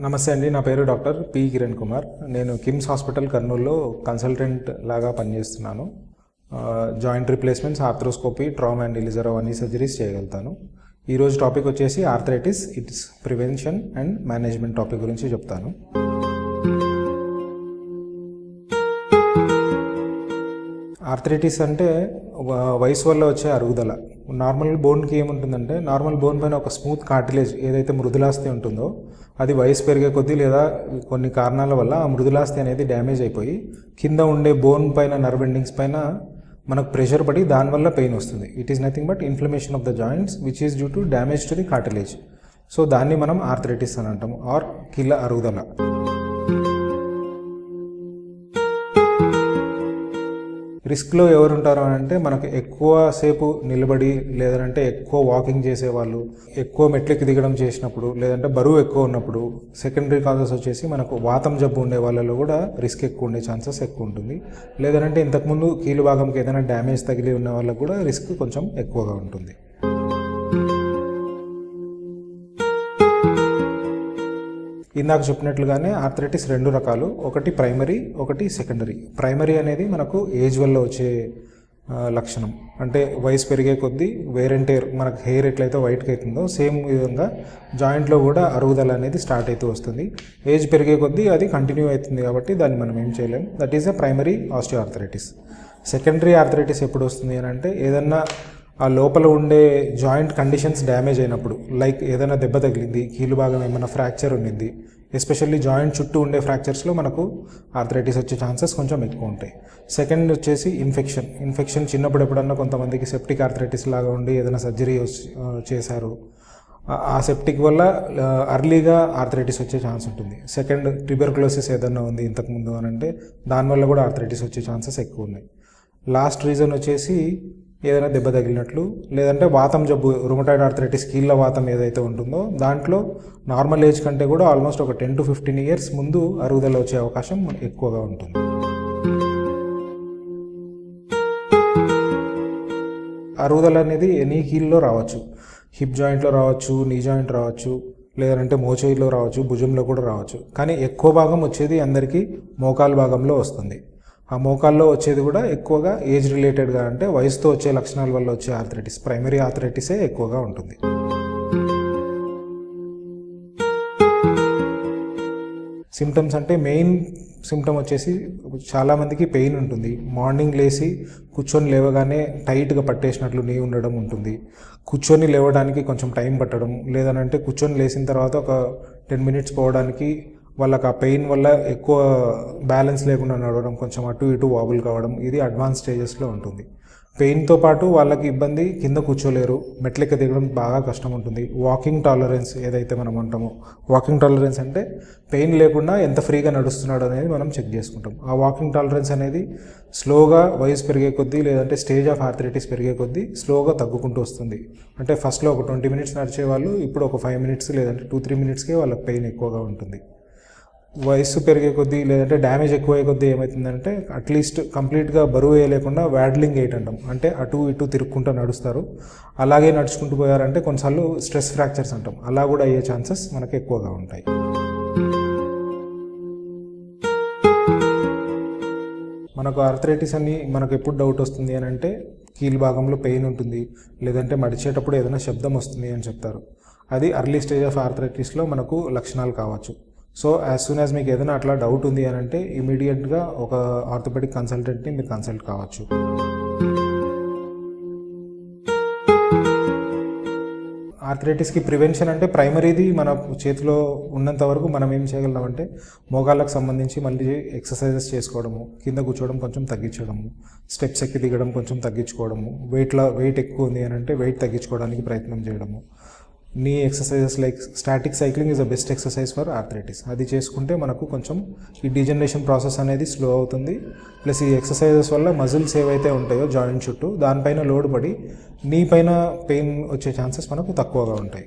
నమస్తే అండి. నా పేరు డాక్టర్ పి కిరణ్ కుమార్. నేను కిమ్స్ హాస్పిటల్ కర్నూలులో కన్సల్టెంట్ లాగా పనిచేస్తున్నాను. Joint replacements, arthroscopy, trauma and ఇలిజర్ అన్ని సర్జరీస్ చేయగలుగుతాను. ఈరోజు టాపిక్ వచ్చేసి arthritis, its prevention and management topic గురించి చెప్తాను. ఆర్థరైటిస్ అంటే వయసు వల్ల వచ్చే అరుగుదల. నార్మల్ బోన్కి ఏముంటుందంటే, నార్మల్ బోన్ పైన ఒక స్మూత్ కార్టిలేజ్ ఏదైతే మృదులాస్థి ఉంటుందో అది వయసు పెరిగే కొద్దీ లేదా కొన్ని కారణాల వల్ల ఆ మృదులాస్థి అనేది డ్యామేజ్ అయిపోయి కింద ఉండే బోన్ పైన నర్వ్ ఎండింగ్స్ పైన మనకు ప్రెషర్ పడి దానివల్ల పెయిన్ వస్తుంది. It is nothing but inflammation of the joints which is due to damage to the cartilage. So దాన్ని మనం ఆర్థరైటిస్ అని అంటాము, ఆర్ కీళ్ళ అరుగుదల. రిస్క్లో ఎవరు ఉంటారు అని అంటే, మనకు ఎక్కువసేపు నిలబడి లేదంటే ఎక్కువ వాకింగ్ చేసేవాళ్ళు, ఎక్కువ మెట్లెక్కి దిగడం చేసినప్పుడు, లేదంటే బరువు ఎక్కువ ఉన్నప్పుడు. సెకండరీ కాజెస్ వచ్చేసి మనకు వాతం జబ్బు ఉండే వాళ్ళలో కూడా రిస్క్ ఎక్కువ ఉండే ఛాన్సెస్ ఎక్కువ ఉంటుంది. లేదంటే ఇంతకుముందు కీలు భాగంకి ఏదైనా డ్యామేజ్ తగిలి ఉన్న వాళ్ళకు కూడా రిస్క్ కొంచెం ఎక్కువగా ఉంటుంది. ఇందాక చెప్పినట్లుగానే ఆర్థరైటిస్ రెండు రకాలు, ఒకటి ప్రైమరీ, ఒకటి సెకండరీ. ప్రైమరీ అనేది మనకు ఏజ్ వల్ల వచ్చే లక్షణం. అంటే వయసు పెరిగే కొద్దీ వేర్ అండ్ టేర్, మనకు హెయిర్ ఎట్లయితే వైట్గా అవుతుందో సేమ్ విధంగా జాయింట్లో కూడా అరుగుదల అనేది స్టార్ట్ అవుతూ వస్తుంది. ఏజ్ పెరిగే కొద్దీ అది కంటిన్యూ అవుతుంది కాబట్టి దాన్ని మనం ఏం చేయలేం. That is a primary osteo arthritis. Secondary arthritis ఎప్పుడు వస్తుంది అని అంటే, ఏదన్నా ఆ లోపల ఉండే జాయింట్ కండిషన్స్ డ్యామేజ్ అయినప్పుడు, లైక్ ఏదైనా దెబ్బ తగిలింది, కీలు భాగం ఏమైనా ఫ్రాక్చర్ ఉండింది, ఎస్పెషల్లీ జాయింట్ చుట్టూ ఉండే ఫ్రాక్చర్స్లో మనకు ఆర్థరైటిస్ వచ్చే ఛాన్సెస్ కొంచెం ఎక్కువ ఉంటాయి. సెకండ్ వచ్చేసి ఇన్ఫెక్షన్ చిన్నప్పుడు ఎప్పుడన్నా కొంతమందికి సెప్టిక్ ఆర్థరైటిస్ లాగా ఉండి ఏదైనా సర్జరీ చేశారు, ఆ సెప్టిక్ వల్ల అర్లీగా ఆర్థరైటిస్ వచ్చే ఛాన్స్ ఉంటుంది. సెకండ్, ట్యూబర్కులోసిస్ ఏదన్నా ఉంది ఇంతకుముందు అని అంటే దానివల్ల కూడా ఆర్థరైటిస్ వచ్చే ఛాన్సెస్ ఎక్కువ ఉన్నాయి. లాస్ట్ రీజన్ వచ్చేసి ఏదైనా దెబ్బ తగిలినట్లు, లేదంటే వాతం జబ్బు, రుమటాయిడ్ ఆర్థరైటిస్, కీళ్ళ వాతం ఏదైతే ఉంటుందో దాంట్లో నార్మల్ ఏజ్ కంటే కూడా ఆల్మోస్ట్ ఒక 10 to 15 years ముందు అరుగుదల వచ్చే అవకాశం ఎక్కువగా ఉంటుంది. అరుగుదల అనేది ఎనీ కీల్లో రావచ్చు. హిప్ జాయింట్లో రావచ్చు, నీ జాయింట్ రావచ్చు, లేదంటే మోచేయిలో రావచ్చు, భుజంలో కూడా రావచ్చు. కానీ ఎక్కువ భాగం వచ్చేది అందరికీ మోకాలు భాగంలో వస్తుంది. ఆ మోకాల్లో వచ్చేది కూడా ఎక్కువగా ఏజ్ రిలేటెడ్గా, అంటే వయసుతో వచ్చే లక్షణాల వల్ల వచ్చే ఆర్థరైటిస్, ప్రైమరీ ఆర్థరైటిసే ఎక్కువగా ఉంటుంది. సిమ్టమ్స్ అంటే మెయిన్ సిమ్టమ్ వచ్చేసి చాలామందికి పెయిన్ ఉంటుంది. మార్నింగ్ లేచి కూర్చొని లేవగానే టైట్గా పట్టేసినట్లు నీ ఉండడం ఉంటుంది. కూర్చొని లేవడానికి కొంచెం టైం పట్టడం, లేదనంటే కూర్చొని లేచిన తర్వాత ఒక 10 minutes పోవడానికి వాళ్ళకి ఆ పెయిన్ వల్ల ఎక్కువ బ్యాలెన్స్ లేకుండా నడవడం, కొంచెం అటు ఇటు వాబుల్ కావడం, ఇది అడ్వాన్స్ స్టేజెస్లో ఉంటుంది. పెయిన్తో పాటు వాళ్ళకి ఇబ్బంది, కింద కూర్చోలేరు, మెట్లెక్క దిగడం బాగా కష్టం ఉంటుంది. వాకింగ్ టాలరెన్స్ ఏదైతే మనం అంటామో, వాకింగ్ టాలరెన్స్ అంటే పెయిన్ లేకుండా ఎంత ఫ్రీగా నడుస్తున్నాడు అనేది మనం చెక్ చేసుకుంటాం. ఆ వాకింగ్ టాలరెన్స్ అనేది స్లోగా వయసు పెరిగే కొద్దీ, లేదంటే స్టేజ్ ఆఫ్ ఆర్థరైటిస్ పెరిగే కొద్దీ స్లోగా తగ్గుకుంటూ వస్తుంది. అంటే ఫస్ట్లో ఒక 20 minutes నడిచే వాళ్ళు ఇప్పుడు ఒక 5 minutes లేదంటే 2-3 minutesకే వాళ్ళకి పెయిన్ ఎక్కువగా ఉంటుంది. వయసు పెరిగే కొద్దీ లేదంటే డ్యామేజ్ ఎక్కువ అయ్యే కొద్దీ ఏమవుతుందంటే, అట్లీస్ట్ కంప్లీట్గా బరువు వేయలేకుండా వ్యాడ్లింగ్ గైట్ అంటాం, అంటే అటు ఇటు తిరుక్కుంటూ నడుస్తారు. అలాగే నడుచుకుంటూ పోయారంటే కొన్నిసార్లు స్ట్రెస్ ఫ్రాక్చర్స్ అంటాం, అలా కూడా అయ్యే ఛాన్సెస్ మనకు ఎక్కువగా ఉంటాయి. మనకు ఆర్థరైటిస్ అని మనకు ఎప్పుడు డౌట్ వస్తుంది అని అంటే, కీలు భాగంలో పెయిన్ ఉంటుంది, లేదంటే మడిచేటప్పుడు ఏదైనా శబ్దం వస్తుంది అని చెప్తారు. అది అర్లీ స్టేజ్ ఆఫ్ ఆర్థరైటిస్లో మనకు లక్షణాలు కావచ్చు. సో యాజ్ సూన్ యాజ్ మీకు ఏదైనా అట్లా డౌట్ ఉంది అని అంటే ఇమీడియట్గా ఒక ఆర్థోపెడిక్ కన్సల్టెంట్ని మీరు కన్సల్ట్ కావచ్చు. ఆర్థరైటిస్కి ప్రివెన్షన్ అంటే, ప్రైమరీది మన చేతిలో ఉన్నంత వరకు మనం ఏం చేయగలమంటే, మోకాళ్ళకు సంబంధించి మళ్ళీ ఎక్సర్సైజెస్ చేసుకోవడము, కింద కూర్చోవడం కొంచెం తగ్గించడము, స్టెప్స్ ఎక్కి దిగడం కొంచెం తగ్గించుకోవడము, వెయిట్ ఎక్కువ ఉంది అని అంటే వెయిట్ తగ్గించుకోవడానికి ప్రయత్నం చేయడము. నీ exercises like static cycling is the best exercise for arthritis. అది చేసుకుంటే మనకు కొంచెం ఈ డీజనరేషన్ ప్రాసెస్ అనేది స్లో అవుతుంది. ప్లస్ ఈ ఎక్సర్సైజెస్ వల్ల మజిల్స్ ఏవైతే ఉంటాయో జాయింట్ చుట్టూ దానిపైన లోడ్ పడి నీ పైన పెయిన్ వచ్చే ఛాన్సెస్ మనకు తక్కువగా ఉంటాయి.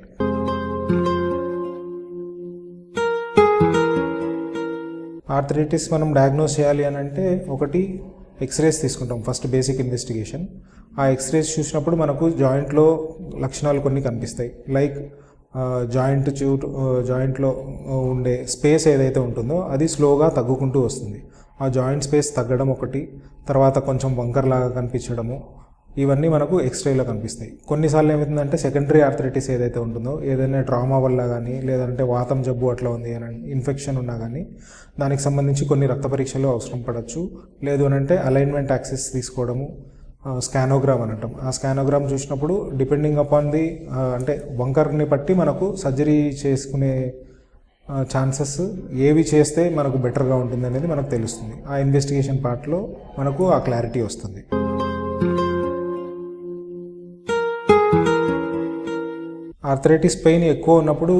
ఆర్థరైటిస్ మనం డయాగ్నోస్ చేయాలి అని అంటే, ఒకటి ఎక్స్రేస్ తీసుకుంటాం, ఫస్ట్ బేసిక్ ఇన్వెస్టిగేషన్. ఆ ఎక్స్రేస్ చూసినప్పుడు మనకు జాయింట్లో లక్షణాలు కొన్ని కనిపిస్తాయి. లైక్ జాయింట్లో ఉండే స్పేస్ ఏదైతే ఉంటుందో అది స్లోగా తగ్గుకుంటూ వస్తుంది. ఆ జాయింట్ స్పేస్ తగ్గడం ఒకటి, తర్వాత కొంచెం వంకర్లాగా కనిపించడము, ఇవన్నీ మనకు ఎక్స్రేలో కనిపిస్తాయి. కొన్నిసార్లు ఏమవుతుందంటే సెకండరీ ఆర్థరైటిస్ ఏదైతే ఉంటుందో, ఏదైనా ట్రామా వల్ల కానీ లేదంటే వాతం జబ్బు అట్లా ఉంది అని ఇన్ఫెక్షన్ ఉన్నా కానీ దానికి సంబంధించి కొన్ని రక్త పరీక్షలు అవసరం పడవచ్చు. లేదు అని అంటే అలైన్మెంట్ యాక్సెస్ తీసుకోవడము, స్కానోగ్రామ్ అని అంటాం. ఆ స్కానోగ్రామ్ చూసినప్పుడు డిపెండింగ్ అపాన్ ది అంటే వంకర్ని బట్టి మనకు సర్జరీ చేసుకునే ఛాన్సెస్ ఏవి చేస్తే మనకు బెటర్గా ఉంటుంది అనేది మనకు తెలుస్తుంది. ఆ ఇన్వెస్టిగేషన్ పార్ట్లో మనకు ఆ క్లారిటీ వస్తుంది. ఆర్థరైటిస్ పెయిన్ ఎక్కువ ఉన్నప్పుడు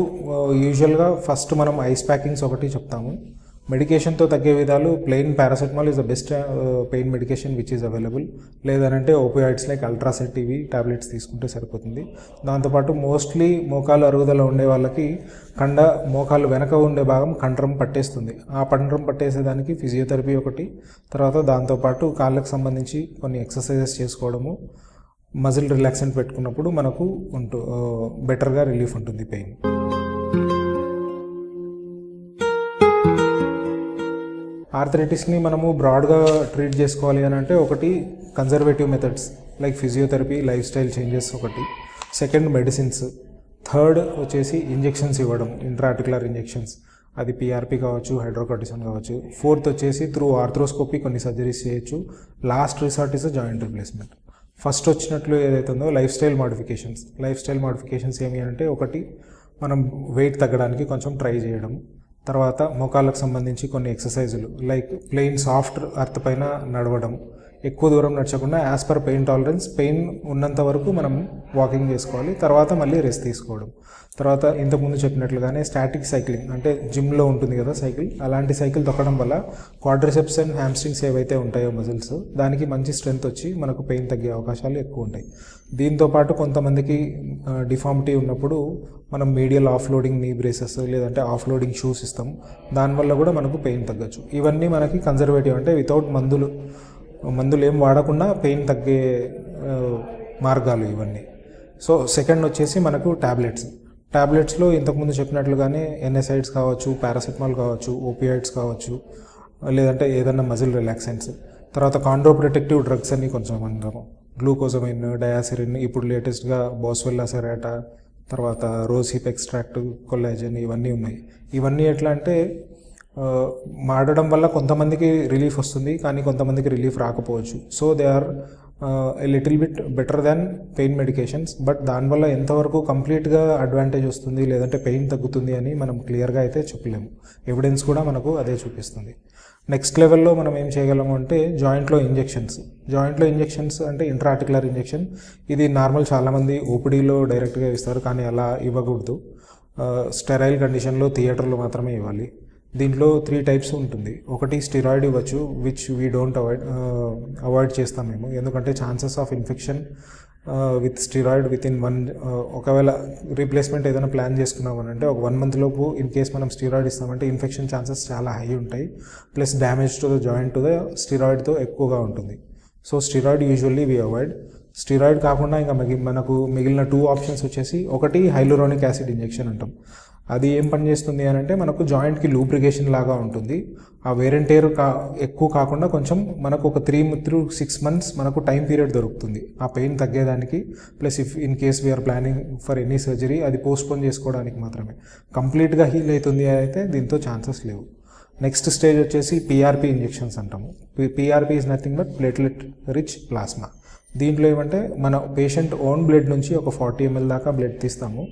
యూజువల్గా ఫస్ట్ మనం ఐస్ ప్యాకింగ్స్ ఒకటి చెప్తాము. మెడికేషన్తో తగ్గే విధాలు plain paracetamol is the best pain medication which is available. లేదనంటే ఓపియాయిడ్స్ లైక్ అల్ట్రాసెట్ ఇవి టాబ్లెట్స్ తీసుకుంటే సరిపోతుంది. దాంతోపాటు మోస్ట్లీ మోకాలు అరుగుదల ఉండే వాళ్ళకి మోకాలు వెనక ఉండే భాగం కండరం పట్టేస్తుంది. ఆ కండరం పట్టేసేదానికి ఫిజియోథెరపీ ఒకటి, తర్వాత దాంతోపాటు కాళ్ళకు సంబంధించి కొన్ని ఎక్సర్సైజెస్ చేసుకోవడము, మజిల్ రిలాక్సెంట్ పెట్టుకున్నప్పుడు మనకు బెటర్గా రిలీఫ్ ఉంటుంది పెయిన్. ఆర్థరైటిస్ని మనము బ్రాడ్గా ట్రీట్ చేసుకోవాలి అని అంటే ఒకటి conservative methods like physiotherapy, life style changes ఒకటి, సెకండ్ మెడిసిన్స్, థర్డ్ వచ్చేసి ఇంజెక్షన్స్ ఇవ్వడం, ఇంట్రాఆర్టికులర్ ఇంజెక్షన్స్, అది పిఆర్పి కావచ్చు, హైడ్రోకార్టిసోన్ కావచ్చు. ఫోర్త్ వచ్చేసి త్రూ ఆర్థ్రోస్కోపీ కొన్ని సర్జరీస్ చేయొచ్చు. Last resort is joint replacement. First వచ్చినట్లు ఏదైతే ఉందో లైఫ్ స్టైల్ మాడిఫికేషన్స్ ఏమి అంటే ఒకటి మనం వెయిట్ తగ్గడానికి కొంచెం ట్రై చేయడం, తర్వాత మోకాళ్ళకు సంబంధించి కొన్ని ఎక్సర్సైజులు లైక్ ప్లెయిన్ సాఫ్ట్ అర్త్ పైన నడవడం, ఎక్కువ దూరం నడచకుండా as per pain tolerance, pain ఉన్నంత వరకు మనం వాకింగ్ చేసుకోవాలి, తర్వాత మళ్ళీ రెస్ట్ తీసుకోవడం. తర్వాత ఇంతకుముందు చెప్పినట్లుగానే స్టాటిక్ సైక్లింగ్ అంటే జిమ్లో ఉంటుంది కదా సైకిల్, అలాంటి సైకిల్ తొక్కడం వల్ల క్వాడ్రిసెప్స్ అండ్ హ్యామ్స్ట్రింగ్స్ ఏవైతే ఉంటాయో మజిల్స్ దానికి మంచి స్ట్రెంత్ వచ్చి మనకు పెయిన్ తగ్గే అవకాశాలు ఎక్కువ ఉంటాయి. దీంతోపాటు కొంతమందికి డిఫార్మిటీ ఉన్నప్పుడు మనం మీడియల్ ఆఫ్లోడింగ్ నీ బ్రేసెస్ లేదంటే ఆఫ్లోడింగ్ షూస్ ఇస్తాం, దానివల్ల కూడా మనకు పెయిన్ తగ్గచ్చు. ఇవన్నీ మనకి కన్జర్వేటివ్ అంటే వితౌట్ మందులు ఏం వాడకుండా పెయిన్ తగ్గే మార్గాలు ఇవన్నీ. సో సెకండ్ వచ్చేసి మనకు టాబ్లెట్స్లో ఇంతకుముందు చెప్పినట్లుగానే ఎన్ఎసైడ్స్ కావచ్చు, పారాసెటమాల్ కావచ్చు, ఓపియాయిడ్స్ కావచ్చు, లేదంటే ఏదన్నా మజిల్ రిలాక్సెంట్స్, తర్వాత కాండ్రోప్రొటెక్టివ్ డ్రగ్స్ అని కొంచెం అంటాము, గ్లూకోజమైన్, డయాసిరిన్, ఇప్పుడు లేటెస్ట్గా బోస్వెల్లా సెరాటా, తర్వాత రోజ్ హిప్ ఎక్స్ట్రాక్ట్, కొల్లాజన్, ఇవన్నీ ఉన్నాయి. ఇవన్నీ ఎట్లా అంటే వాడడం వల్ల కొంతమందికి రిలీఫ్ వస్తుంది, కానీ కొంతమందికి రిలీఫ్ రాకపోవచ్చు. So they are a little bit better than pain medications. But దానివల్ల ఎంతవరకు కంప్లీట్గా అడ్వాంటేజ్ వస్తుంది లేదంటే పెయిన్ తగ్గుతుంది అని మనం క్లియర్గా అయితే చెప్పలేము. ఎవిడెన్స్ కూడా మనకు అదే చూపిస్తుంది. నెక్స్ట్ లెవెల్లో మనం ఏం చేయగలము అంటే జాయింట్లో ఇంజెక్షన్స్ అంటే ఇంట్రాఆర్టికులర్ ఇంజెక్షన్. ఇది నార్మల్ చాలామంది ఓపీడీలో డైరెక్ట్గా ఇస్తారు, కానీ అలా ఇవ్వకూడదు. స్టెరైల్ కండిషన్లో థియేటర్లో మాత్రమే ఇవ్వాలి. దీంట్లో 3 టైప్స్ ఉంటుంది. ఒకటి స్టిరాయిడ్ ఇవ్వచ్చు, విచ్ వీ డోంట్ అవాయిడ్ చేస్తాం మేము, ఎందుకంటే chances of infection with steroid with in ఒకవేళ రీప్లేస్మెంట్ ఏదైనా ప్లాన్ చేసుకున్నామని అంటే ఒక 1 month లోపు ఇన్ కేస్ మనం స్టిరాయిడ్ ఇస్తామంటే ఇన్ఫెక్షన్ ఛాన్సెస్ చాలా హై ఉంటాయి, plus damage to the joint to the స్టిరాయిడ్తో ఎక్కువగా ఉంటుంది. So steroid usually we avoid. Steroid కాకుండా ఇంకా మనకు మిగిలిన 2 ఆప్షన్స్ వచ్చేసి, ఒకటి హైలూరోనిక్ యాసిడ్ ఇంజెక్షన్ అంటాం. అది ఏం పని చేస్తుంది అని అంటే మనకు జాయింట్కి లూబ్రికేషన్ లాగా ఉంటుంది. ఆ వేర్ అండ్ టేర్ ఎక్కువ కాకుండా కొంచెం మనకు ఒక 3 to 6 months మనకు టైం పీరియడ్ దొరుకుతుంది ఆ పెయిన్ తగ్గేదానికి. Plus in case we are planning for any surgery అది పోస్ట్పోన్ చేసుకోవడానికి మాత్రమే. కంప్లీట్గా హీల్ అవుతుంది అయితే దీంతో ఛాన్సెస్ లేవు. నెక్స్ట్ స్టేజ్ వచ్చేసి పిఆర్పి ఇంజెక్షన్స్ అంటాము. PRP is nothing but platelet rich plasma. దీంట్లో ఏమంటే మన పేషెంట్ ఓన్ బ్లడ్ నుంచి ఒక 40 ml దాకా బ్లడ్ తీస్తాము.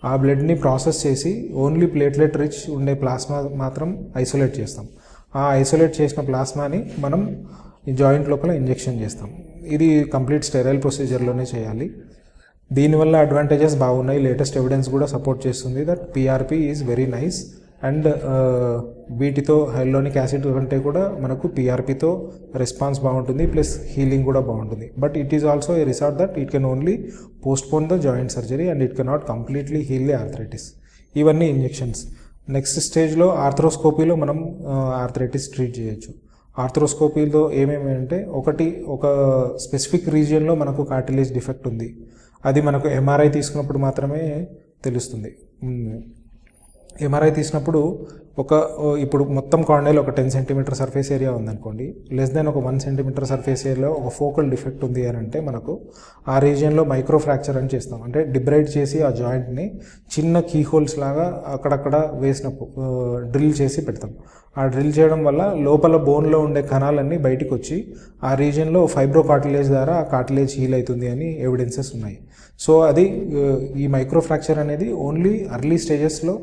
ఆ బ్లడ్ని ప్రాసెస్ చేసి ఓన్లీ ప్లేట్లెట్ రిచ్ ఉండే ప్లాస్మా మాత్రం ఐసోలేట్ చేస్తాం. ఆ ఐసోలేట్ చేసిన ప్లాస్మాని మనం ఈ జాయింట్ లోపల ఇంజెక్షన్ చేస్తాం. ఇది కంప్లీట్ స్టెరైల్ ప్రొసీజర్లోనే చేయాలి. దీనివల్ల అడ్వాంటేజెస్ బాగున్నాయి. లేటెస్ట్ ఎవిడెన్స్ కూడా సపోర్ట్ చేస్తుంది that PRP is very nice. And వీటితో హైలోనిక్ యాసిడ్ కంటే కూడా మనకు పిఆర్పితో రెస్పాన్స్ బాగుంటుంది, ప్లస్ హీలింగ్ కూడా బాగుంటుంది. But it is also a resort that it can only postpone the joint surgery and it cannot completely heal the arthritis. ఇవన్నీ injections. Next స్టేజ్లో ఆర్థ్రోస్కోపీలో మనం ఆర్థరైటిస్ ట్రీట్ చేయొచ్చు. ఆర్థ్రోస్కోపీలో ఏమేమి అంటే, ఒక స్పెసిఫిక్ రీజియన్లో మనకు కార్టిలేజ్ డిఫెక్ట్ ఉంది, అది మనకు ఎంఆర్ఐ తీసుకున్నప్పుడు మాత్రమే తెలుస్తుంది. ఎంఆర్ఐ తీసినప్పుడు ఇప్పుడు మొత్తం కార్నియాలో ఒక 10 సెంటీమీటర్ సర్ఫేస్ ఏరియా ఉందనుకోండి, లెస్ దెన్ ఒక 1 సెంటీమీటర్ సర్ఫేస్ ఏరియాలో ఒక ఫోకల్ డిఫెక్ట్ ఉంది అని అంటే మనకు ఆ రీజియన్లో మైక్రో ఫ్రాక్చర్ అని చేస్తాం. అంటే డిబ్రైడ్ చేసి ఆ జాయింట్ని చిన్న కీ హోల్స్ లాగా అక్కడక్కడ డ్రిల్ చేసి పెడతాం. ఆ డ్రిల్ చేయడం వల్ల లోపల బోన్లో ఉండే కణాలన్నీ బయటకు వచ్చి ఆ రీజియన్లో ఫైబ్రో కార్టిలేజ్ ద్వారా ఆ కార్టిలేజ్ హీల్ అవుతుంది అని ఎవిడెన్సెస్ ఉన్నాయి. సో అది ఈ మైక్రో ఫ్రాక్చర్ అనేది ఓన్లీ అర్లీ స్టేజెస్లో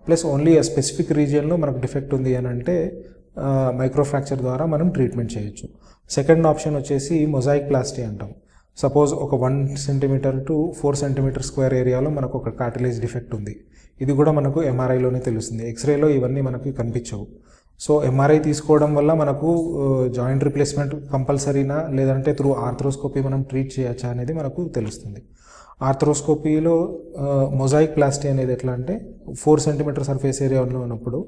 ప్లస్ ఓన్లీ ఆ స్పెసిఫిక్ రీజియన్లో మనకు డిఫెక్ట్ ఉంది అని అంటే మైక్రో ఫ్రాక్చర్ ద్వారా మనం ట్రీట్మెంట్ చేయొచ్చు. సెకండ్ ఆప్షన్ వచ్చేసి మొజాయిక్ ప్లాస్టీ అంటాం. సపోజ్ ఒక 1 సెంటీమీటర్ టు 4 సెంటీమీటర్ స్క్వేర్ ఏరియాలో మనకు ఒక కార్టిలేజ్ డిఫెక్ట్ ఉంది. ఇది కూడా మనకు ఎంఆర్ఐలోనే తెలుస్తుంది. ఎక్స్రేలో ఇవన్నీ మనకు కనిపించవు. సో ఎంఆర్ఐ తీసుకోవడం వల్ల మనకు జాయింట్ రిప్లేస్మెంట్ కంపల్సరీనా లేదంటే త్రూ ఆర్థ్రోస్కోపీ మనం ట్రీట్ చేయొచ్చా అనేది మనకు తెలుస్తుంది. ఆర్థ్రోస్కోపీలో మొజాయిక్ ప్లాస్టీ అనేది ఎట్లా అంటే 4 సెంటీమీటర్ సర్ఫేస్ ఏరియాలో ఉన్నప్పుడు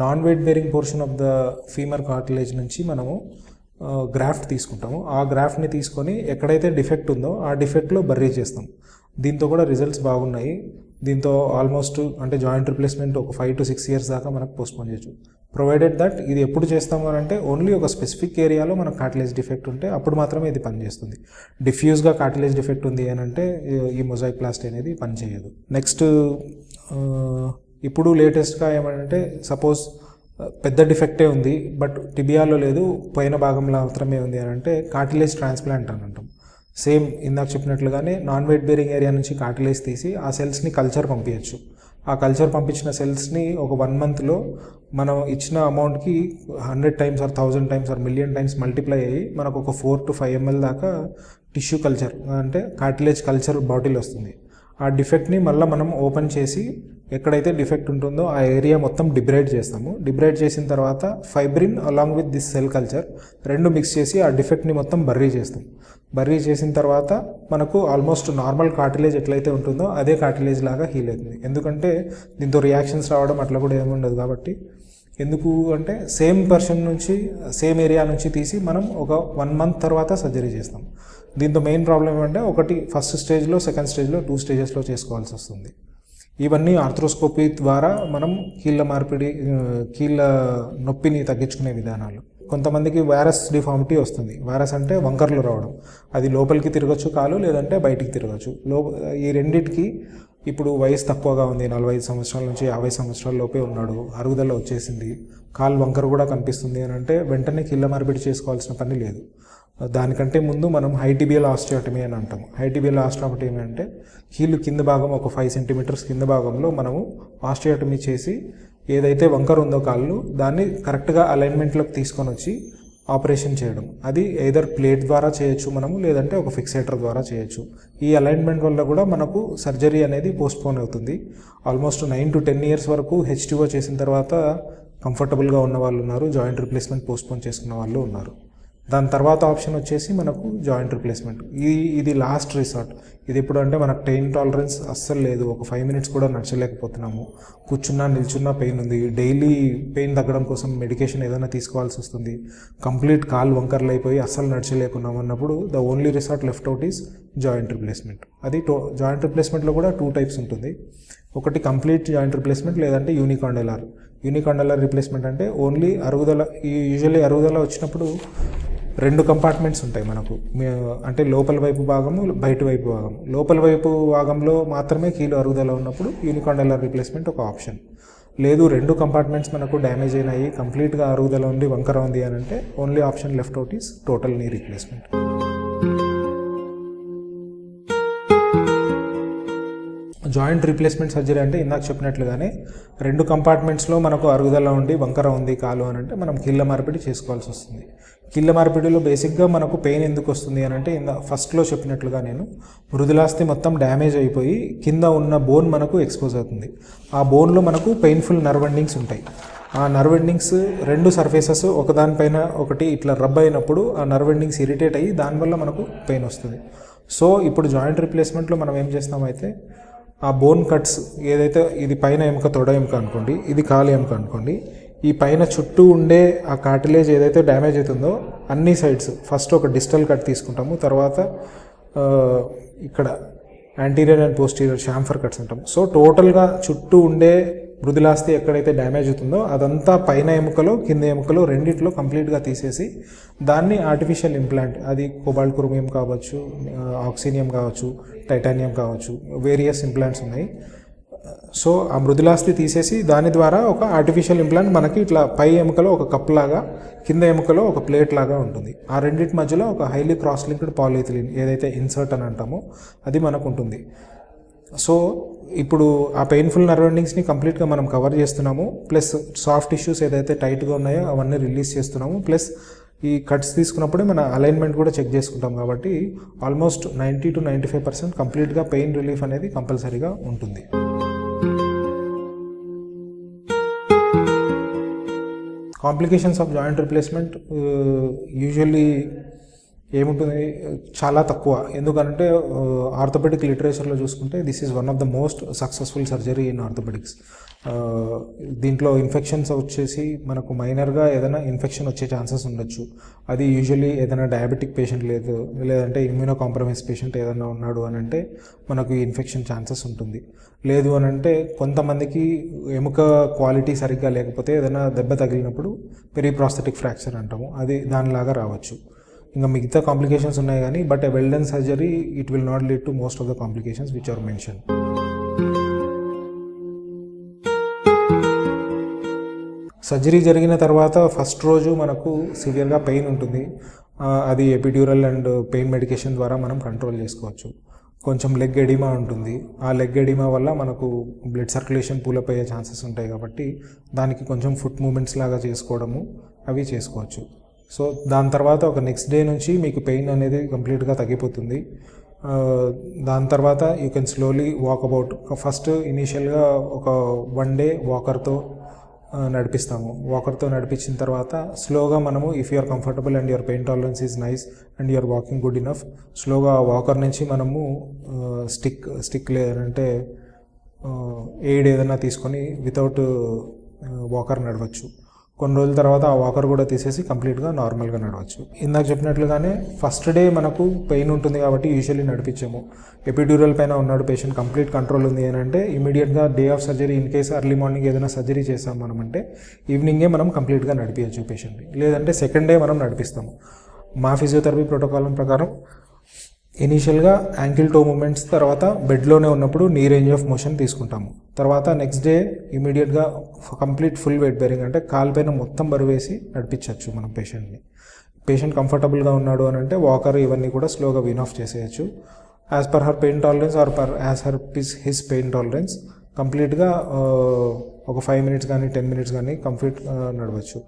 non weight bearing portion of the femur cartilage నుంచి మనము గ్రాఫ్ట్ తీసుకుంటాము. ఆ గ్రాఫ్ట్ని తీసుకొని ఎక్కడైతే డిఫెక్ట్ ఉందో ఆ డిఫెక్ట్లో బర్రీ చేస్తాం. దీంతో కూడా రిజల్ట్స్ బాగున్నాయి. దీంతో ఆల్మోస్ట్ అంటే జాయింట్ రిప్లేస్మెంట్ ఒక 5 to 6 years దాకా మనకు పోస్ట్పోన్ చేయొచ్చు. ప్రొవైడెడ్ దట్ ఇది ఎప్పుడు చేస్తాము అని అంటే ఓన్లీ ఒక స్పెసిఫిక్ ఏరియాలో మనకు కార్టిలేజ్ డిఫెక్ట్ ఉంటే అప్పుడు మాత్రమే ఇది పనిచేస్తుంది. డిఫ్యూజ్గా కార్టిలేజ్ డిఫెక్ట్ ఉంది అని అంటే ఈ మొజాయిక్ ప్లాస్టీ అనేది పనిచేయదు. నెక్స్ట్ ఇప్పుడు లేటెస్ట్గా ఏమంటే సపోజ్ పెద్ద డిఫెక్టే ఉంది బట్ టిబియాలో లేదు, పైన భాగంలో మాత్రమే ఉంది అని అంటే కార్టిలేజ్ ట్రాన్స్ప్లాంట్ అని అంటాం. సేమ్ ఇందాక చెప్పినట్లుగానే నాన్ వెయిట్ బేరింగ్ ఏరియా నుంచి కార్టిలేజ్ తీసి ఆ సెల్స్ని కల్చర్ పంపించచ్చు. ఆ కల్చర్ పంపించిన సెల్స్ని ఒక 1 monthలో మనం ఇచ్చిన అమౌంట్కి 100 times or 1000 times or 1,000,000 times multiply అయ్యి మనకు ఒక 4 to 5 ml దాకా టిష్యూ కల్చర్ అంటే కార్టిలేజ్ కల్చర్ బాటిల్ వస్తుంది. ఆ డిఫెక్ట్ని మళ్ళీ మనం ఓపెన్ చేసి ఎక్కడైతే డిఫెక్ట్ ఉంటుందో ఆ ఏరియా మొత్తం డిబ్రైడ్ చేస్తాము. డిబ్రైడ్ చేసిన తర్వాత fibrin along with this cell culture రెండు మిక్స్ చేసి ఆ డిఫెక్ట్ని మొత్తం బర్రీ చేస్తాం. బర్రీ చేసిన తర్వాత మనకు ఆల్మోస్ట్ నార్మల్ కార్టిలేజ్ ఎట్లయితే ఉంటుందో అదే కార్టిలేజ్ లాగా హీల్ అవుతుంది. ఎందుకంటే దీంతో రియాక్షన్స్ రావడం అట్లా కూడా ఏముండదు. కాబట్టి ఎందుకు అంటే సేమ్ పర్సన్ నుంచి సేమ్ ఏరియా నుంచి తీసి మనం ఒక 1 month తర్వాత సర్జరీ చేస్తాం. దీంతో మెయిన్ ప్రాబ్లం ఏమంటే ఒకటి ఫస్ట్ స్టేజ్లో, సెకండ్ స్టేజ్లో, 2 stagesలో చేసుకోవాల్సి వస్తుంది. ఇవన్నీ ఆర్థ్రోస్కోపీ ద్వారా మనం కీళ్ళ నొప్పిని తగ్గించుకునే విధానాలు. కొంతమందికి వైరస్ డిఫార్మిటీ వస్తుంది. వైరస్ అంటే వంకర్లు రావడం, అది లోపలికి తిరగచ్చు కాలు, లేదంటే బయటికి తిరగచ్చు. ఈ రెండింటికి ఇప్పుడు వయసు తక్కువగా ఉంది, 45 సంవత్సరాల నుంచి 50 సంవత్సరాల లోపే ఉన్నాడు, అరుగుదల వచ్చేసింది, కాలు వంకర కూడా కనిపిస్తుంది అని అంటే వెంటనే కీళ్ళ మార్పిడి చేసుకోవాల్సిన పని లేదు. దానికంటే ముందు మనం హైటిబియల్ ఆస్టియోటమీ అని అంటాము. హైటిబియల్ ఆస్టియోటమీ అంటే కీళ్ళు కింద భాగం ఒక 5 centimeters కింద భాగంలో మనము ఆస్టియోటమీ చేసి ఏదైతే వంకర ఉందో కాళ్ళు దాన్ని కరెక్ట్గా అలైన్మెంట్లోకి తీసుకొని వచ్చి ఆపరేషన్ చేయడం. అది ఎయిదర్ ప్లేట్ ద్వారా చేయొచ్చు మనము, లేదంటే ఒక ఫిక్సేటర్ ద్వారా చేయొచ్చు. ఈ అలైన్మెంట్ వల్ల కూడా మనకు సర్జరీ అనేది పోస్ట్పోన్ అవుతుంది. ఆల్మోస్ట్ 9 to 10 years వరకు హెచ్టిఓ చేసిన తర్వాత కంఫర్టబుల్గా ఉన్న వాళ్ళు ఉన్నారు, జాయింట్ రిప్లేస్మెంట్ పోస్ట్పోన్ చేసుకున్న వాళ్ళు ఉన్నారు. దాని తర్వాత ఆప్షన్ వచ్చేసి మనకు జాయింట్ రిప్లేస్మెంట్. ఇది లాస్ట్ రిసార్ట్. ఇది ఎప్పుడు అంటే మనకు పెయిన్ టాలరెన్స్ అస్సలు లేదు, ఒక 5 minutes కూడా నడచలేకపోతున్నాము, కూర్చున్నా నిల్చున్నా పెయిన్ ఉంది, డైలీ పెయిన్ తగ్గడం కోసం మెడికేషన్ ఏదైనా తీసుకోవాల్సి వస్తుంది, కంప్లీట్ కాలు వంకర్లు అయిపోయి అస్సలు నడచలేకున్నాం అన్నప్పుడు the only resort left out is joint replacement. అది జాయింట్ రిప్లేస్మెంట్లో కూడా 2 types ఉంటుంది. ఒకటి కంప్లీట్ జాయింట్ రిప్లేస్మెంట్, లేదంటే యూనికాండెలార్. యూనికాండెలార్ రిప్లేస్మెంట్ అంటే ఓన్లీ అరుగుదల. యూజువల్లీ అరుగుదల వచ్చినప్పుడు 2 compartments ఉంటాయి మనకు. అంటే లోపల వైపు భాగము, బయట వైపు భాగం. లోపల వైపు భాగంలో మాత్రమే కీలు అరుగుదల ఉన్నప్పుడు యూనికాండెలార్ రిప్లేస్మెంట్ ఒక ఆప్షన్. లేదు 2 compartments మనకు డ్యామేజ్ అయినాయి, కంప్లీట్గా అరుగుదల ఉంది, వంకర ఉంది అని అంటే only option left out is total knee replacement. Joint replacement surgery అంటే ఇందాక చెప్పినట్లుగానే 2 compartmentsలో మనకు అరుగుదల ఉండి వంకర ఉంది కాలు అని అంటే మనం కీళ్ళ మార్పిడి చేసుకోవాల్సి వస్తుంది. కీళ్ళ మార్పిడిలో బేసిక్గా మనకు పెయిన్ ఎందుకు వస్తుంది అని అంటే ఫస్ట్లో చెప్పినట్లుగా నేను మృదులాస్థి మొత్తం డ్యామేజ్ అయిపోయి కింద ఉన్న బోన్ మనకు ఎక్స్పోజ్ అవుతుంది. ఆ బోన్లో మనకు పెయిన్ఫుల్ నర్వ్ ఎండింగ్స్ ఉంటాయి. ఆ నర్వ్ ఎండింగ్స్ 2 సర్ఫేసెస్ ఒకదానిపైన ఒకటి ఇట్లా రబ్ అయినప్పుడు ఆ నర్వ్ ఎండింగ్స్ ఇరిటేట్ అయ్యి దానివల్ల మనకు పెయిన్ వస్తుంది. సో ఇప్పుడు జాయింట్ రిప్లేస్మెంట్లో మనం ఏం చేస్తామైతే ఆ బోన్ కట్స్ ఏదైతే ఇది పైన ఎముక, తొడ ఎముక అనుకోండి, ఇది కాలు ఎముక అనుకోండి, ఈ పైన చుట్టూ ఉండే ఆ కార్టిలేజ్ ఏదైతే డ్యామేజ్ అవుతుందో అన్ని సైడ్స్ ఫస్ట్ ఒక డిస్టల్ కట్ తీసుకుంటాము. తర్వాత ఇక్కడ యాంటీరియర్ అండ్ పోస్టీరియర్ షాంఫర్ కట్స్ అంటాం. సో టోటల్గా చుట్టూ ఉండే మృదులాస్థి ఎక్కడైతే డ్యామేజ్ అవుతుందో అదంతా పైన ఎముకలో కింద ఎముకలో రెండిట్లో కంప్లీట్గా తీసేసి దాన్ని ఆర్టిఫిషియల్ ఇంప్లాంట్, అది కోబాల్ట్ క్రోమియం కావచ్చు, ఆక్సినియం కావచ్చు, టైటానియం కావచ్చు, వేరియస్ ఇంప్లాంట్స్ ఉన్నాయి. సో ఆ మృదులాస్థి తీసేసి దాని ద్వారా ఒక ఆర్టిఫిషియల్ ఇంప్లాంట్ మనకి ఇట్లా పై ఎముకలో ఒక కప్ లాగా, కింద ఎముకలో ఒక ప్లేట్ లాగా ఉంటుంది. ఆ రెండింటి మధ్యలో ఒక హైలీ క్రాస్ లింక్డ్ పాలిథిలిన్ ఏదైతే ఇన్సర్ట్ అని అంటామో అది మనకు ఉంటుంది. సో ఇప్పుడు ఆ పెయిన్ఫుల్ నర్వ్ ఎండింగ్స్ని కంప్లీట్గా మనం కవర్ చేస్తున్నాము. ప్లస్ సాఫ్ట్ టిష్యూస్ ఏదైతే టైట్గా ఉన్నాయో అవన్నీ రిలీజ్ చేస్తున్నాము. ప్లస్ ఈ కట్స్ తీసుకున్నప్పుడే మన అలైన్మెంట్ కూడా చెక్ చేసుకుంటాం కాబట్టి ఆల్మోస్ట్ 90 to 95% కంప్లీట్గా పెయిన్ రిలీఫ్ అనేది కంపల్సరీగా ఉంటుంది. Complications of joint replacement usually ఏముంటుంది, చాలా తక్కువ. ఎందుకంటే ఆర్థోపెడిక్ లిటరేచర్లో చూసుకుంటే this is one of the most successful surgery in orthopaedics. దీంట్లో ఇన్ఫెక్షన్స్ వచ్చేసి మనకు మైనర్గా ఏదైనా ఇన్ఫెక్షన్ వచ్చే ఛాన్సెస్ ఉండొచ్చు. అది యూజువల్లీ ఏదైనా డయాబెటిక్ పేషెంట్ లేదంటే ఇమ్యూనో కాంప్రమైజ్ పేషెంట్ ఏదైనా ఉన్నాడు అని అంటే మనకు ఇన్ఫెక్షన్ ఛాన్సెస్ ఉంటుంది. లేదు అని అంటే కొంతమందికి ఎముక క్వాలిటీ సరిగ్గా లేకపోతే ఏదైనా దెబ్బ తగిలినప్పుడు పెరిప్రాస్థెటిక్ ఫ్రాక్చర్ అంటాము, అది దానిలాగా రావచ్చు. ఇంకా మిగతా కాంప్లికేషన్స్ ఉన్నాయి కానీ but a well done surgery it will not lead to most of the complications which are mention. Surgery జరిగిన తర్వాత ఫస్ట్ రోజు మనకు సివియర్గా పెయిన్ ఉంటుంది. అది ఎపిడ్యూరల్ అండ్ పెయిన్ మెడికేషన్ ద్వారా మనం కంట్రోల్ చేసుకోవచ్చు. కొంచెం లెగ్ ఎడిమా ఉంటుంది. ఆ లెగ్ ఎడిమా వల్ల మనకు బ్లడ్ సర్క్యులేషన్ పూలప్ అయ్యే ఛాన్సెస్ ఉంటాయి కాబట్టి దానికి కొంచెం ఫుట్ మూమెంట్స్ లాగా చేసుకోవడము అవి చేసుకోవచ్చు. సో దాని తర్వాత ఒక నెక్స్ట్ డే నుంచి మీకు పెయిన్ అనేది కంప్లీట్గా తగ్గిపోతుంది. దాని తర్వాత you can slowly walk about. First ఇనీషియల్గా ఒక 1 day వాకర్తో నడిపిస్తాము. వాకర్తో నడిపించిన తర్వాత స్లోగా మనము if you're comfortable and your pain tolerance is nice and you're walking good enough, స్లోగా వాకర్ నుంచి మనము స్టిక్ లేదంటే ఎయిడ్ ఏదైనా తీసుకొని వితౌట్ వాకర్ నడవచ్చు. కొన్ని రోజుల తర్వాత ఆ వాకర్ కూడా తీసేసి కంప్లీట్గా నార్మల్గా నడవచ్చు. ఇందాక చెప్పినట్లుగానే ఫస్ట్ డే మనకు పెయిన్ ఉంటుంది కాబట్టి యూజువల్లీ నడిపించాము. ఎపిడ్యూరల్ పైన ఉన్నాడు పేషెంట్, కంప్లీట్ కంట్రోల్ ఉంది అని అంటే ఇమీడియట్గా day of surgery in case early morning ఏదైనా సర్జరీ చేస్తాం మనం అంటే ఈవినింగే మనం కంప్లీట్గా నడిపించచ్చు పేషెంట్ని. లేదంటే సెకండ్ డే మనం నడిపిస్తాము. మా ఫిజియోథెరపీ ప్రోటోకాల్ ప్రకారం ఇనీషియల్గా యాంకిల్ టో మూమెంట్స్, తర్వాత బెడ్లోనే ఉన్నప్పుడు నీ రేంజ్ ఆఫ్ మోషన్ తీసుకుంటాము. తర్వాత నెక్స్ట్ డే ఇమీడియట్గా కంప్లీట్ ఫుల్ వెయిట్ బేరింగ్ అంటే కాలుపైన మొత్తం బరువేసి నడిపించవచ్చు మనం పేషెంట్ని. పేషెంట్ కంఫర్టబుల్గా ఉన్నాడు అని అంటే వాకర్ ఇవన్నీ కూడా స్లోగా విన్ ఆఫ్ చేసేయచ్చు. As per her pain tolerance or as her his pain tolerance కంప్లీట్గా ఒక 5 minutes కానీ 10 minutes కానీ కంప్లీట్ నడవచ్చు.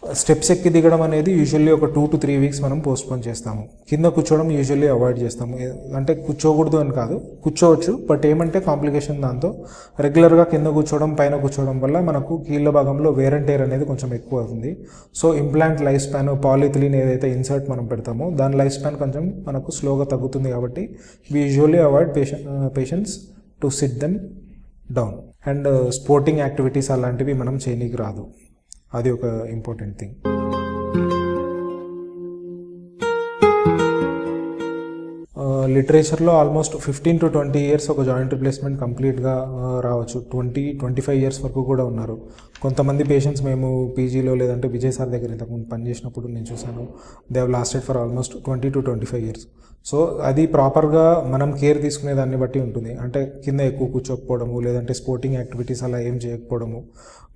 స్టెప్స్ ఎక్కి దిగడం అనేది యూజువల్లీ ఒక 2 to 3 weeks మనం పోస్ట్పోన్ చేస్తాము. కింద కూర్చోవడం యూజువల్లీ అవాయిడ్ చేస్తాము. అంటే కూర్చోకూడదు అని కాదు, కూర్చోవచ్చు, బట్ ఏమంటే కాంప్లికేషన్ దాంతో రెగ్యులర్గా కింద కూర్చోవడం పైన కూర్చోవడం వల్ల మనకు కీళ్ళ భాగంలో వేర్ అండ్ టేర్ అనేది కొంచెం ఎక్కువ అవుతుంది. So implant life span, polyethylene ఏదైతే ఇన్సర్ట్ మనం పెడతామో దాని లైఫ్ స్పాన్ కొంచెం మనకు స్లోగా తగ్గుతుంది కాబట్టి we usually avoid patients to sit them down. And sporting activities అలాంటివి మనం చేయనీకి రాదు, అది ఒక ఇంపార్టెంట్ థింగ్. లిటరేచర్లో ఆల్మోస్ట్ 15 to 20 years ఒక జాయింట్ రిప్లేస్మెంట్ కంప్లీట్గా రావచ్చు. 20-25 years వరకు కూడా ఉన్నారు. కొంతమంది పేషెంట్స్ మేము పీజీలో లేదంటే విజయ్ సార్ దగ్గర ఇంతకుముందు పనిచేసినప్పుడు నేను చూశాను, they have lasted for almost 20 to 25 years. So అది ప్రాపర్గా మనం కేర్ తీసుకునే దాన్ని బట్టి ఉంటుంది. అంటే కింద ఎక్కువ కూర్చోకపోవడము, లేదంటే స్పోర్టింగ్ యాక్టివిటీస్ అలా ఏం చేయకపోవడము,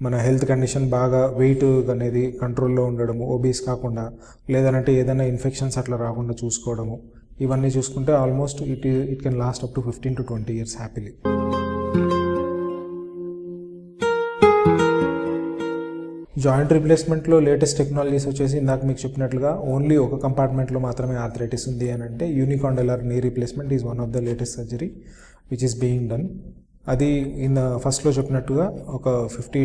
మన హెల్త్ కండిషన్ బాగా వెయిట్ అనేది కంట్రోల్లో ఉండడము, ఒబీస్ కాకుండా, లేదంటే ఏదైనా ఇన్ఫెక్షన్స్ అట్లా రాకుండా చూసుకోవడము, ఇవన్నీ చూసుకుంటే almost it can last up to 15 to 20 years happily. Joint రిప్లేస్మెంట్లో లేటెస్ట్ టెక్నాలజీస్ వచ్చేసి ఇందాక మీకు చెప్పినట్లుగా ఓన్లీ ఒక కంపార్ట్మెంట్లో మాత్రమే ఆర్థరైటిస్ ఉంది అని అంటే unicondylar knee replacement is one of the latest surgery which is being done. అది ఫస్ట్లో చెప్పినట్టుగా ఒక 50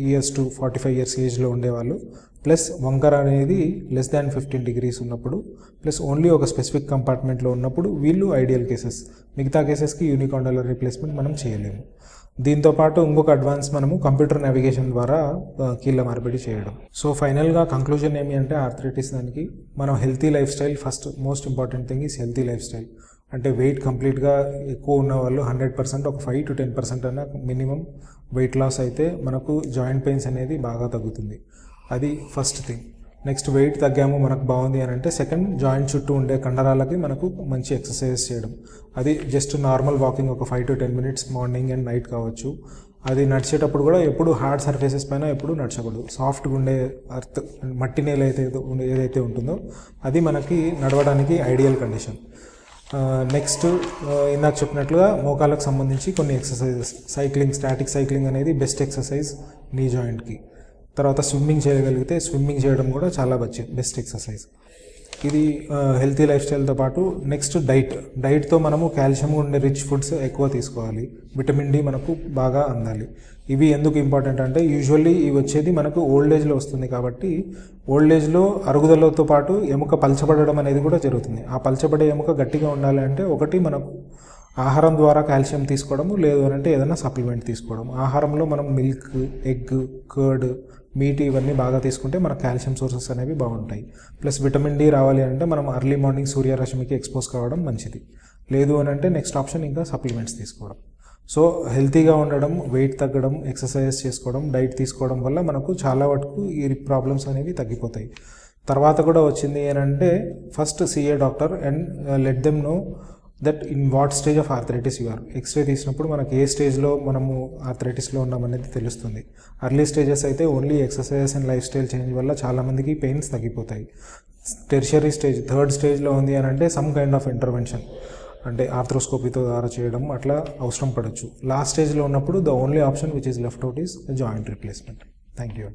years to 45 years ఏజ్లో ఉండేవాళ్ళు, ప్లస్ వంకర అనేది లెస్ దాన్ 15 degrees ఉన్నప్పుడు, ప్లస్ ఓన్లీ ఒక స్పెసిఫిక్ కంపార్ట్మెంట్లో ఉన్నప్పుడు వీళ్ళు ఐడియల్ కేసెస్. మిగతా కేసెస్కి యూనికాండెలార్ రీప్లేస్మెంట్ మనం చేయలేము. దీంతోపాటు ఇంకొక అడ్వాన్స్ మనము కంప్యూటర్ నావిగేషన్ ద్వారా కీళ్ళ మార్పిడి చేయడం. సో ఫైనల్గా కంక్లూజన్ ఏమి అంటే ఆర్థరైటిస్ దానికి మనం healthy life style first, most important thing is healthy life style. అంటే వెయిట్ కంప్లీట్గా ఎక్కువ ఉన్న వాళ్ళు 100% ఒక 5 to 10% అన్న మినిమం వెయిట్ లాస్ అయితే మనకు జాయింట్ పెయిన్స్ అనేది బాగా తగ్గుతుంది. అది ఫస్ట్ థింగ్. నెక్స్ట్ వెయిట్ తగ్గాము మనకు బాగుంది అని అంటే సెకండ్, జాయింట్ చుట్టూ ఉండే కండరాలకి మనకు మంచి ఎక్సర్సైజెస్ చేయడం. అది జస్ట్ నార్మల్ వాకింగ్ ఒక 5 to 10 minutes morning and night కావచ్చు. అది నడిచేటప్పుడు కూడా ఎప్పుడు హార్డ్ సర్ఫేసెస్ పైన ఎప్పుడు నడచకూడదు. సాఫ్ట్గా ఉండే అర్త్ మట్టి నేల ఏదైతే ఉంటుందో అది మనకి నడవడానికి ఐడియల్ కండిషన్. నెక్స్ట్ ఇందాక చెప్పినట్లుగా మోకాళ్ళకు సంబంధించి కొన్ని ఎక్సర్సైజెస్, సైక్లింగ్, స్టాటిక్ సైక్లింగ్ అనేది బెస్ట్ ఎక్సర్సైజ్ నీ జాయింట్కి. తర్వాత స్విమ్మింగ్ చేయగలిగితే స్విమ్మింగ్ చేయడం కూడా చాలా బెస్ట్ ఎక్సర్సైజ్. ఇది హెల్తీ లైఫ్ స్టైల్తో పాటు నెక్స్ట్ డైట్తో మనము కాల్షియం ఉండే రిచ్ ఫుడ్స్ ఎక్కువ తీసుకోవాలి. విటమిన్ డి మనకు బాగా అందాలి. ఇవి ఎందుకు ఇంపార్టెంట్ అంటే యూజువల్లీ ఇవి వచ్చేది మనకు ఓల్డ్ ఏజ్లో వస్తుంది కాబట్టి ఓల్డ్ ఏజ్లో అరుగుదలతో పాటు ఎముక పలచబడడం అనేది కూడా జరుగుతుంది. ఆ పలచబడే ఎముక గట్టిగా ఉండాలి అంటే ఒకటి మనకు ఆహారం ద్వారా కాల్షియం తీసుకోవడము, లేదు అని అంటే ఏదైనా సప్లిమెంట్ తీసుకోవడం. ఆహారంలో మనం మిల్క్, ఎగ్, కర్డ్, మీట్ ఇవన్నీ బాగా తీసుకుంటే మన కాల్షియం సోర్సెస్ అనేవి బాగుంటాయి. ప్లస్ విటమిన్ డి రావాలి అంటే మనం అర్లీ మార్నింగ్ సూర్యరశ్మికి ఎక్స్పోజ్ కావడం మంచిది. లేదు అని అంటే నెక్స్ట్ ఆప్షన్ ఇంకా సప్లిమెంట్స్ తీసుకోవడం. సో హెల్తీగా ఉండడం, వెయిట్ తగ్గడం, ఎక్సర్సైజెస్ చేసుకోవడం, డైట్ తీసుకోవడం వల్ల మనకు చాలా వరకు ఈ ప్రాబ్లమ్స్ అనేవి తగ్గిపోతాయి. తర్వాత కూడా వచ్చింది ఏంటంటే first see a doctor and let them know that in what stage of arthritis you are. X-ray తీసినప్పుడు మనకి ఏ స్టేజ్లో మనము ఆర్థరైటిస్లో ఉన్నామనేది తెలుస్తుంది. అర్లీ స్టేజెస్ అయితే only exercises and lifestyle change వల్ల చాలామందికి పెయిన్స్ తగ్గిపోతాయి. టెర్షియరీ స్టేజ్, థర్డ్ స్టేజ్లో ఉంది అని అంటే సమ్ కైండ్ ఆఫ్ ఇంటర్వెన్షన్ అంటే ఆర్థ్రోస్కోపీతో ద్వారా చేయడం అట్లా అవసరం పడవచ్చు. లాస్ట్ స్టేజ్లో ఉన్నప్పుడు the only option which is left out is joint replacement. Thank you.